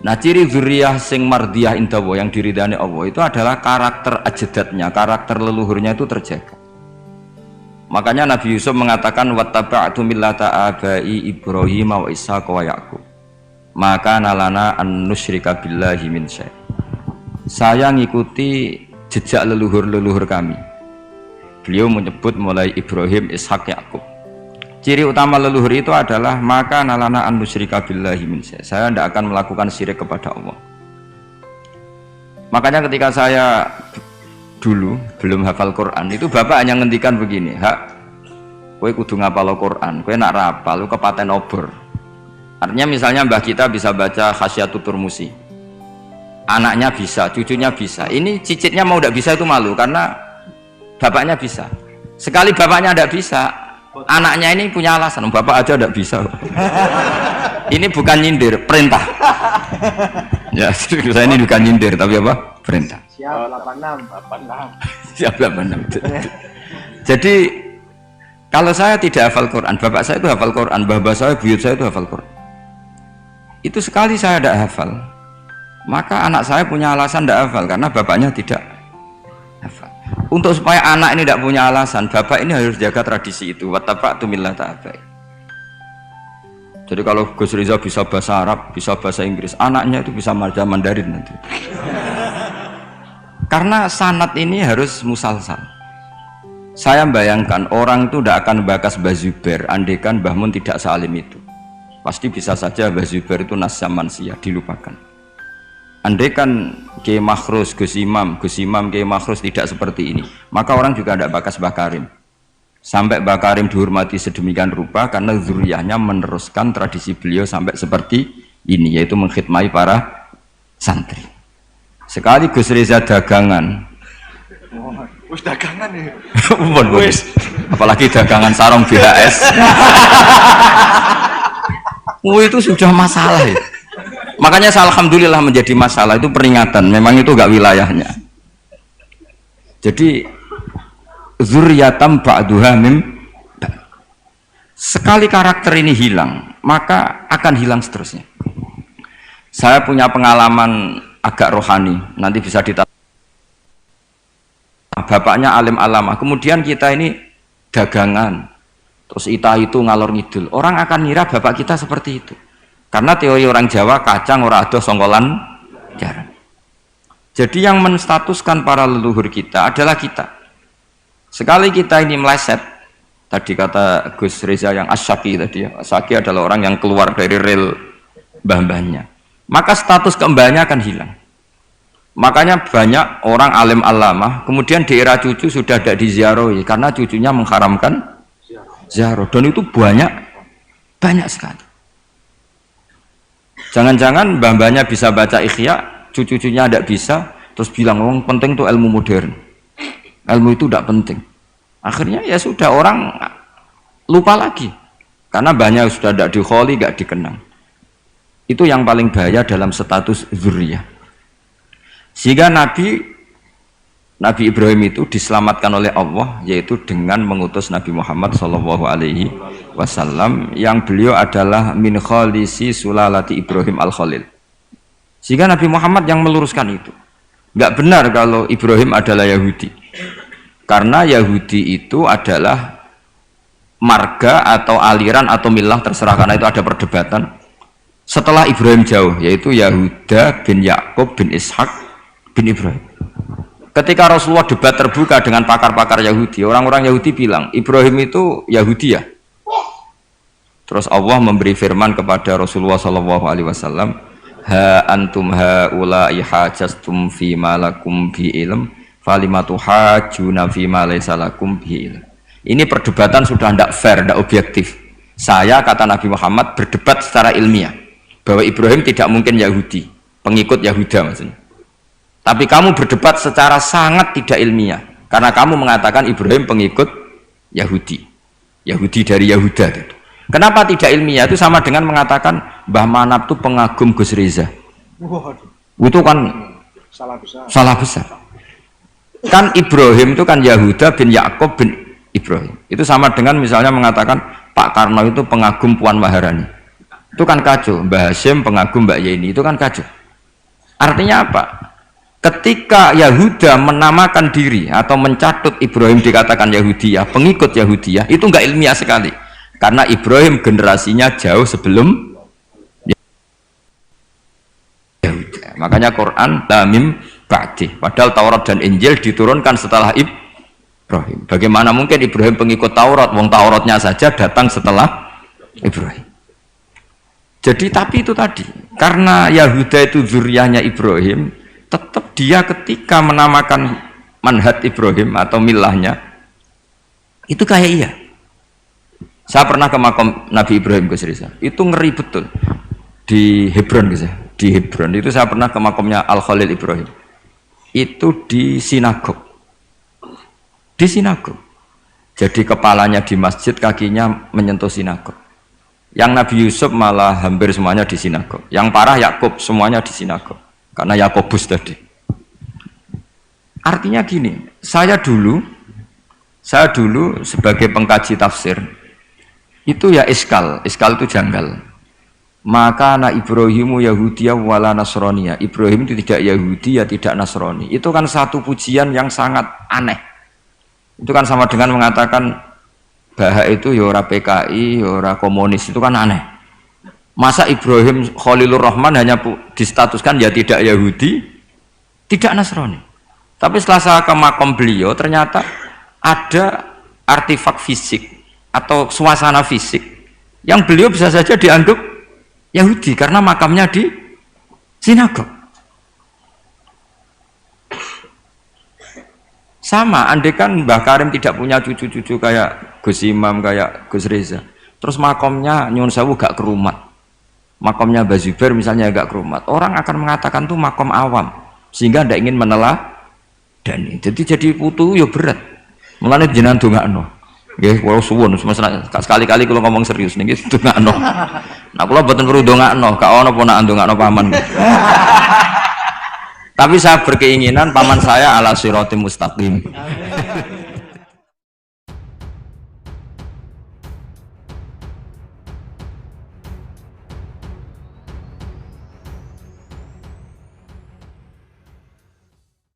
Nah, ciri dzurriyyah sing mardiyah inda Allah, yang diridani Allah itu adalah karakter ajdatnya, karakter leluhurnya itu terjaga. Makanya Nabi Yusuf mengatakan wattaba'tu millata abai Ibrahim wa Ishaq wa Yaqub. Maka nalana an nusyrika billahi min syai'. Saya ngikuti jejak leluhur-leluhur kami. Beliau menyebut mulai Ibrahim, Ishaq, Yaqub. Ciri utama leluhur itu adalah maka nalana an nusyrika billahi min syai'. Saya tidak akan melakukan syirik kepada Allah. Makanya ketika saya dulu belum hafal Quran, itu bapak hanya ngendikan begini, hak, kowe kudu ngapal Quran, kowe nak rapal, lu kepaten obor. Artinya misalnya mbah kita bisa baca Khasyiatut Turmusi, anaknya bisa, cucunya bisa. Ini cicitnya mau tidak bisa itu malu karena bapaknya bisa. Sekali bapaknya tidak bisa, anaknya ini punya alasan, bapak aja tidak bisa. Ini bukan nyindir, perintah. Ya, saya ini bukan nyindir, tapi apa? Perintah. Siap 86. Siap 86. Jadi kalau saya tidak hafal Quran, bapak saya itu hafal Quran, bapak saya, buyut saya itu hafal Quran. Itu sekali saya tidak hafal, maka anak saya punya alasan tidak hafal karena bapaknya tidak hafal. Untuk supaya anak ini tidak punya alasan, bapak ini harus jaga tradisi itu. Wattaba'tu millata abai. Jadi kalau Gus Riza bisa bahasa Arab, bisa bahasa Inggris, anaknya itu bisa Mandarin nanti. Karena sanad ini harus musalsal. Saya bayangkan orang itu tidak akan bakas Mbah Zubair andaikan Mbah Mun tidak salim itu. Pasti bisa saja Mbah Zubair itu nas mansia, dilupakan. Andaikan Kiai Makhrus, Gus Imam, Kiai Makhrus tidak seperti ini, maka orang juga tidak bakas Mbah Karim. Sampai Mbah Karim dihormati sedemikian rupa karena zuriyahnya meneruskan tradisi beliau sampai seperti ini, yaitu mengkhidmati para santri. Sekali Gus Reza dagangan, Wis dagangan ya. Wis. Apalagi dagangan sarung BHS. Itu sudah masalah ya. Makanya saya alhamdulillah menjadi masalah, itu peringatan, memang itu enggak wilayahnya. Jadi zurriyatam ba'duha mim. Sekali karakter ini hilang, maka akan hilang seterusnya. Saya punya pengalaman agak rohani, nanti bisa ditanya. Bapaknya alim alama, kemudian kita ini dagangan, terus itu ngalor ngidul. Orang akan ngira bapak kita seperti itu, karena teori orang Jawa kacang ora ado songkolan jarang. Jadi yang menstatuskan para leluhur kita adalah kita. Sekali kita ini meleset, tadi kata Gus Reza yang asyaki tadi ya, asyaki adalah orang yang keluar dari rel mbah-mbahnya, maka status kembahnya akan hilang. Makanya banyak orang alim alamah kemudian di era cucu sudah tidak diziarahi karena cucunya mengharamkan ziarah, dan itu banyak sekali. Jangan-jangan mbah-mbahnya bisa baca Ikhya, cucu-cucunya tidak bisa, terus bilang orang penting tuh ilmu modern, ilmu itu tidak penting. Akhirnya ya sudah, orang lupa lagi karena banyak sudah tidak dikholi, tidak dikenang. Itu yang paling bahaya dalam status zuriyah. Sehingga Nabi Ibrahim itu diselamatkan oleh Allah, yaitu dengan mengutus Nabi Muhammad SAW yang beliau adalah min khalisi sulalati Ibrahim al-Khalil. Sehingga Nabi Muhammad yang meluruskan itu. Enggak benar kalau Ibrahim adalah Yahudi, karena Yahudi itu adalah marga atau aliran atau milah, terserah, karena itu ada perdebatan setelah Ibrahim jauh, yaitu Yahuda bin Yakub bin Ishak bin Ibrahim. Ketika Rasulullah debat terbuka dengan pakar-pakar Yahudi, orang-orang Yahudi bilang Ibrahim itu Yahudi ya. Terus Allah memberi firman kepada Rasulullah SAW, ha antum haula'i hajastum fi ma lakum bi ilm falimatu hajuna fi ma laysa lakum bi ilm. Ini perdebatan sudah tidak fair, tidak objektif. Saya, kata Nabi Muhammad, berdebat secara ilmiah bahwa Ibrahim tidak mungkin Yahudi, pengikut Yahuda maksudnya. Tapi kamu berdebat secara sangat tidak ilmiah karena kamu mengatakan Ibrahim pengikut Yahudi dari Yahuda gitu. Kenapa tidak ilmiah? Itu sama dengan mengatakan Mbah Manap itu pengagum Gus Reza. Itu kan salah besar. Kan Ibrahim itu kan Yahuda bin Yakub bin Ibrahim. Itu sama dengan misalnya mengatakan Pak Karno itu pengagum Puan Maharani. Itu kan kacau. Mbah Hashim pengagum Mbak Yeni, itu kan kacau. Artinya apa? Ketika Yahuda menamakan diri atau mencatut Ibrahim dikatakan Yahudiyah, pengikut Yahudiyah, itu enggak ilmiah sekali. Karena Ibrahim generasinya jauh sebelum Yahuda. Makanya Quran tamim ba'di. Padahal Taurat dan Injil diturunkan setelah Ibrahim. Bagaimana mungkin Ibrahim pengikut Taurat? Wong Tauratnya saja datang setelah Ibrahim. Jadi tapi itu tadi, karena Yahuda itu zuriyahnya Ibrahim, tetap dia ketika menamakan manhaj Ibrahim atau milahnya itu kayak iya. Saya pernah ke makam Nabi Ibrahim Gus Riza, itu ngeri betul di Hebron Gus. Di Hebron itu saya pernah ke makamnya Al Khalil Ibrahim, itu di sinagog. Di sinagog, jadi kepalanya di masjid, kakinya menyentuh sinagog. Yang Nabi Yusuf malah hampir semuanya di sinagog, yang parah Yakub semuanya di sinagog karena Yakobus tadi. Artinya gini, saya dulu sebagai pengkaji tafsir itu ya iskal itu janggal. Maka anak Ibrahimu Yahudiyah wala Nasroniyah, Ibrahim itu tidak Yahudi ya tidak Nasrani. Itu kan satu pujian yang sangat aneh. Itu kan sama dengan mengatakan Bahak itu ya ora PKI, ya ora komunis, itu kan aneh. Masa Ibrahim Khalilur Rahman hanya distatuskan ya tidak Yahudi, tidak Nasrani. Tapi setelah saya ke makam beliau, ternyata ada artefak fisik atau suasana fisik yang beliau bisa saja dianggap Yahudi karena makamnya di sinagog. Sama, andekan Mbah Karim tidak punya cucu-cucu kayak Gus Imam, kayak Gus Reza, terus makamnya nyuwun sewu gak kerumat, makamnya Mbah Zubair misalnya gak kerumat, orang akan mengatakan tuh makam awam sehingga tidak ingin menelah dan jadi putu ya berat. Mulane jenengan ndongakno nggih, kula suwun sekali-kali kalau ngomong serius niki ndongakno. Nah kula mboten perlu ndongakno, gak ono ponakan ndongakno paman. Tapi saya berkeinginan paman saya ala siratim mustaqim.